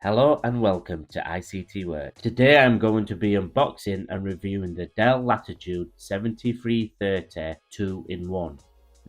Hello and welcome to ICT Work. Today I'm going to be unboxing and reviewing the Dell Latitude 7330 2-in-1.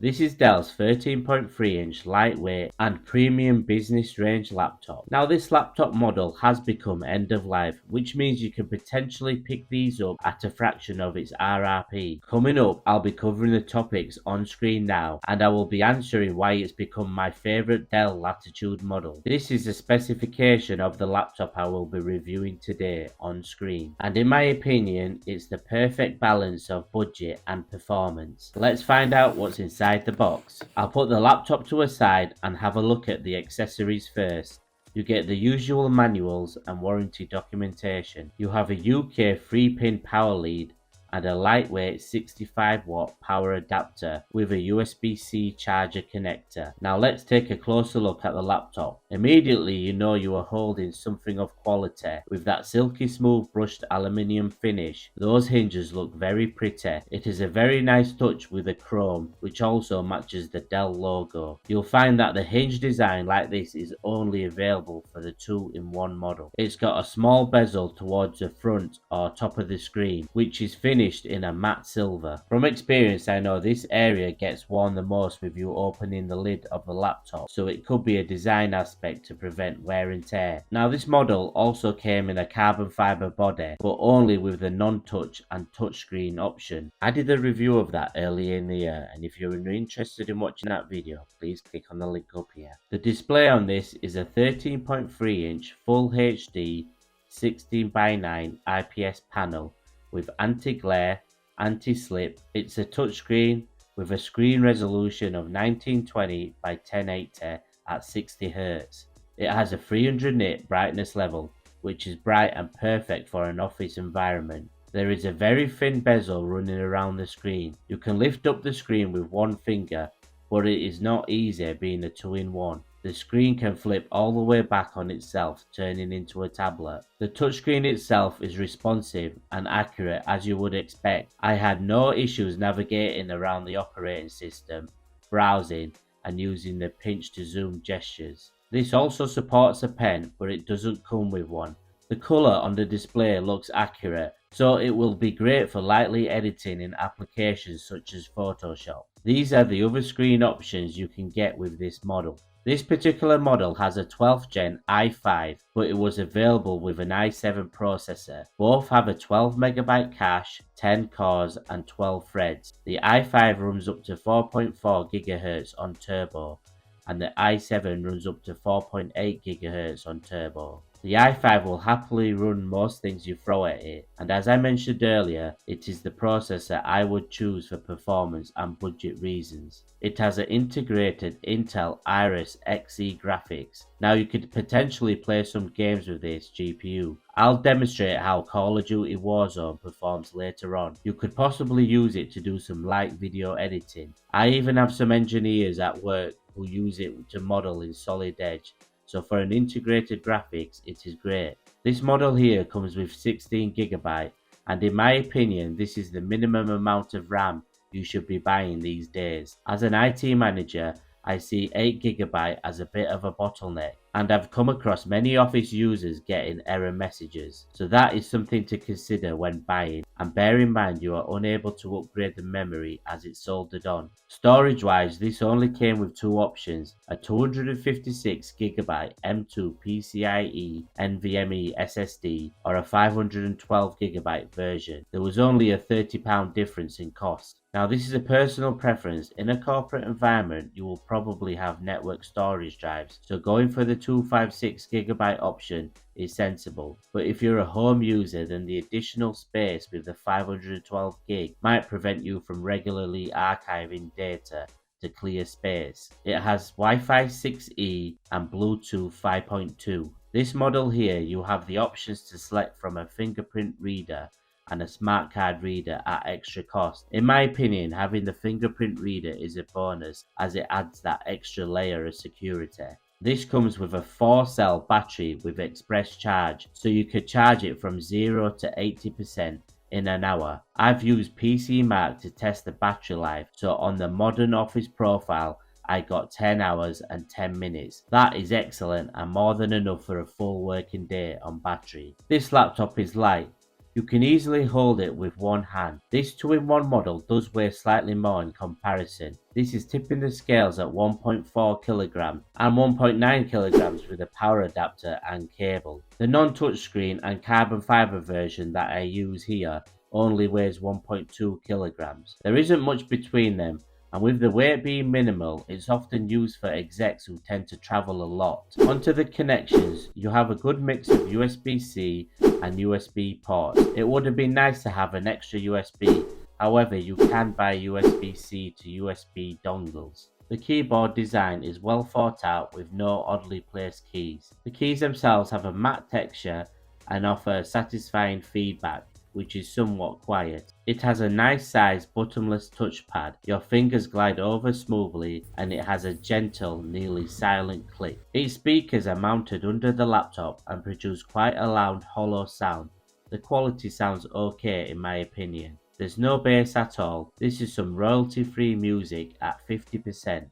This is Dell's 13.3-inch lightweight and premium business range laptop. Now this laptop model has become end of life, which means you can potentially pick these up at a fraction of its RRP. Coming up, I'll be covering the topics on screen now, and I will be answering why it's become my favorite Dell Latitude model. This is a specification of the laptop I will be reviewing today on screen, and in my opinion it's the perfect balance of budget and performance. Let's find out what's inside the box. I'll put the laptop to a side and have a look at the accessories first. You get the usual manuals and warranty documentation. You have a UK 3-pin power lead and a lightweight 65-watt power adapter with a USB-C charger connector. Now let's take a closer look at the laptop. Immediately you know you are holding something of quality with that silky smooth brushed aluminium finish. Those hinges look very pretty. It is a very nice touch with the chrome, which also matches the Dell logo. You'll find that the hinge design like this is only available for the 2-in-1 model. It's got a small bezel towards the front or top of the screen, which is finished in a matte silver. From experience I know this area gets worn the most with you opening the lid of the laptop, so it could be a design aspect to prevent wear and tear. Now this model also came in a carbon fiber body, but only with the non-touch and touchscreen option. I did a review of that earlier in the year, and if you're interested in watching that video, please click on the link up here. The display on this is a 13.3-inch full HD 16:9 IPS panel with anti-glare, anti-slip. It's a touchscreen with a screen resolution of 1920 by 1080 at 60 Hz. It has a 300 nit brightness level, which is bright and perfect for an office environment. There is a very thin bezel running around the screen. You can lift up the screen with one finger, but it is not easy being a 2-in-1. The screen can flip all the way back on itself, turning into a tablet. The touchscreen itself is responsive and accurate as you would expect. I had no issues navigating around the operating system, browsing, and using the pinch to zoom gestures. This also supports a pen, but it doesn't come with one. The colour on the display looks accurate, so it will be great for lightly editing in applications such as Photoshop. These are the other screen options you can get with this model. This particular model has a 12th gen i5, but it was available with an i7 processor. Both have a 12MB cache, 10 cores and 12 threads. The i5 runs up to 4.4 GHz on turbo, and the i7 runs up to 4.8 GHz on turbo. The i5 will happily run most things you throw at it, and as I mentioned earlier, it is the processor I would choose for performance and budget reasons. It has an integrated Intel Iris Xe graphics. Now you could potentially play some games with this GPU. I'll demonstrate how Call of Duty Warzone performs later on. You could possibly use it to do some light video editing. I even have some engineers at work who use it to model in Solid Edge. So for an integrated graphics, it is great. This model here comes with 16GB, and in my opinion, this is the minimum amount of RAM you should be buying these days. As an IT manager, I see 8GB as a bit of a bottleneck, and I've come across many office users getting error messages. So that is something to consider when buying, and bear in mind you are unable to upgrade the memory as it's soldered on. Storage wise, this only came with two options, a 256GB M2 PCIe NVMe SSD or a 512GB version. There was only a £30 difference in cost. Now this is a personal preference. In a corporate environment you will probably have network storage drives, so going for the 256GB option is sensible, but if you're a home user then the additional space with the 512GB might prevent you from regularly archiving data to clear space. It has Wi-Fi 6E and Bluetooth 5.2. This model here you have the options to select from a fingerprint reader and a smart card reader at extra cost. In my opinion, having the fingerprint reader is a bonus as it adds that extra layer of security. This comes with a 4-cell battery with express charge, so you could charge it from 0 to 80% in an hour. I've used PC Mark to test the battery life, so on the modern office profile I got 10 hours and 10 minutes. That is excellent and more than enough for a full working day on battery. This laptop is light. You can easily hold it with one hand. This 2-in-1 model does weigh slightly more in comparison. This is tipping the scales at 1.4 kg and 1.9 kg with a power adapter and cable. The non-touchscreen and carbon fiber version that I use here only weighs 1.2 kg. There isn't much between them, and with the weight being minimal, it's often used for execs who tend to travel a lot. Onto the connections, you have a good mix of USB-C and USB ports. It would have been nice to have an extra USB, however you can buy USB-C to USB dongles. The keyboard design is well thought out with no oddly placed keys. The keys themselves have a matte texture and offer satisfying feedback, which is somewhat quiet. It has a nice sized bottomless touchpad, your fingers glide over smoothly, and it has a gentle, nearly silent click. Its speakers are mounted under the laptop and produce quite a loud hollow sound. The quality sounds okay in my opinion. There's no bass at all. This is some royalty free music at 50%.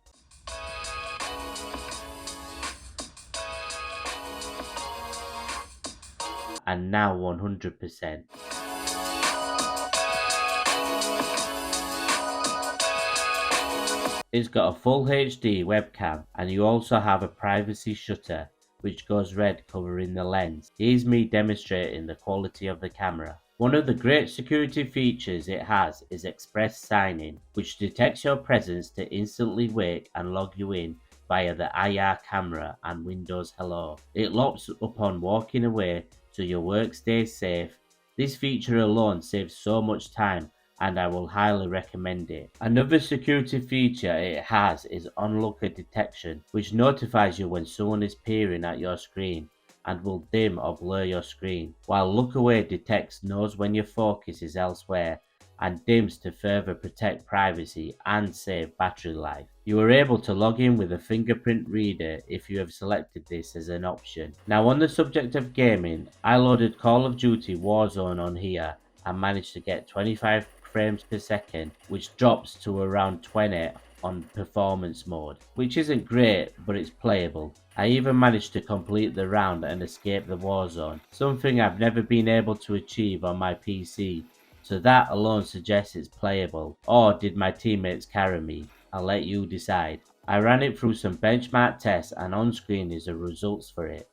And now 100%. It's got a full HD webcam, and you also have a privacy shutter which goes red covering the lens. Here's me demonstrating the quality of the camera. One of the great security features it has is express sign-in, which detects your presence to instantly wake and log you in via the IR camera and Windows Hello. It locks upon walking away so your work stays safe. This feature alone saves so much time, and I will highly recommend it. Another security feature it has is onlooker detection, which notifies you when someone is peering at your screen and will dim or blur your screen, while look away detects knows when your focus is elsewhere and dims to further protect privacy and save battery life. You are able to log in with a fingerprint reader if you have selected this as an option. Now on the subject of gaming, I loaded Call of Duty Warzone on here and managed to get 25 frames per second, which drops to around 20 on performance mode, which isn't great, but it's playable. I even managed to complete the round and escape the war zone, something I've never been able to achieve on my PC, so that alone suggests it's playable. Or did my teammates carry me? I'll let you decide. I ran it through some benchmark tests, and on screen is the results for it.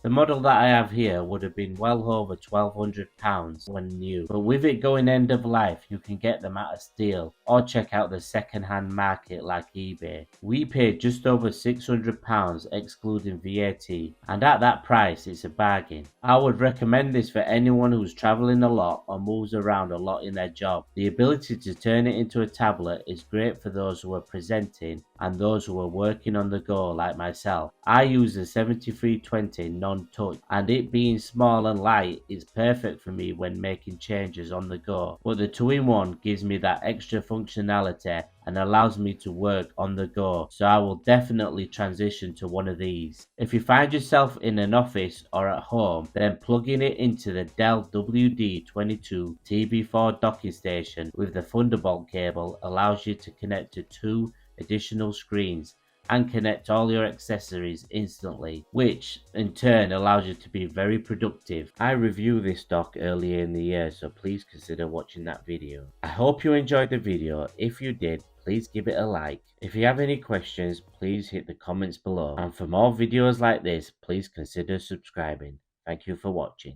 The model that I have here would have been well over £1,200 when new, but with it going end of life you can get them at a steal or check out the second hand market like eBay. We paid just over £600 excluding VAT, and at that price it's a bargain. I would recommend this for anyone who's travelling a lot or moves around a lot in their job. The ability to turn it into a tablet is great for those who are presenting and those who are working on the go like myself. I use the 7320 non-touch, and it being small and light is perfect for me when making changes on the go, but the 2-in-1 gives me that extra functionality and allows me to work on the go, so I will definitely transition to one of these. If you find yourself in an office or at home, then plugging it into the Dell WD22 TB4 docking station with the Thunderbolt cable allows you to connect to 2 additional screens and connect all your accessories instantly, which in turn allows you to be very productive. I reviewed this dock earlier in the year, so please consider watching that video. I hope you enjoyed the video. If you did, please give it a like. If you have any questions, please hit the comments below, and for more videos like this, please consider subscribing. Thank you for watching.